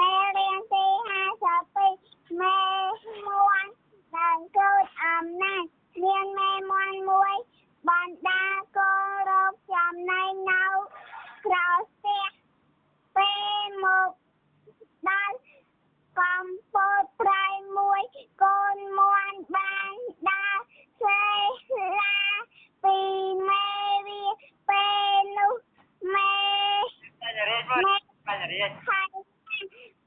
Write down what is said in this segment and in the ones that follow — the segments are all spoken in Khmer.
មេរៀនទី52មេមួនដែលកើតអំណាចមានមេមួនមួយបណ្ដាគោរពចំណែងនៅក្រៅផ្ទះពេលមកដល់កំពតប្រៃមួយកូនមួនបានដើរសេឡាពីមេវាពេលនោះមេហើយ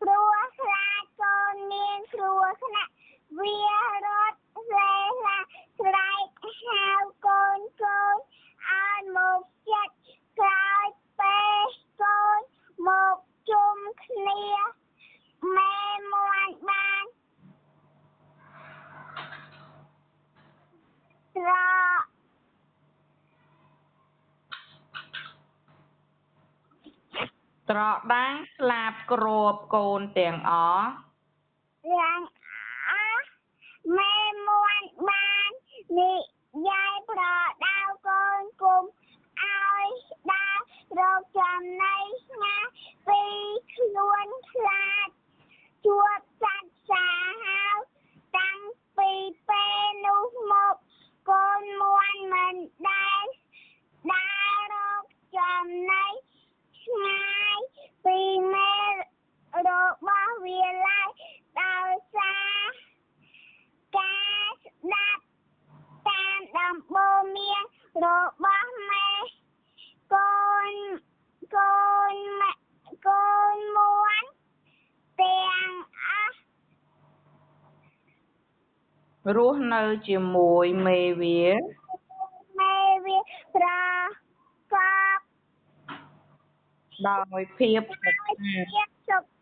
ព្រោះខ្លាចកូនមានគ្រោះថ្នាក់វារត់សេឡាស្រែកហៅកូនឲ្យមកចិត្តក្រោយពេលកូនមកជុំគ្នាមេមួនបានត្រដាងស្លាបគ្របកូនទាំងអស់មេមួនបាននិយាយប្រដៅកូនគុំឲ្យដើររកចំណីឆ្ងាយពីខ្លួនខ្លាចជួបសត្វសាហាវតាំងពីពេលនោះមកកូនមួនមិនដែលដើររកចំណីឆ្ងាយពីមេរបស់វាឡើយដោយសារការស្ដាប់តាមដំបូន្មានរបស់មេកូនមួនទាំងអស់រស់នៅជាមួយមេវាប្រកបដោយភាពសុខ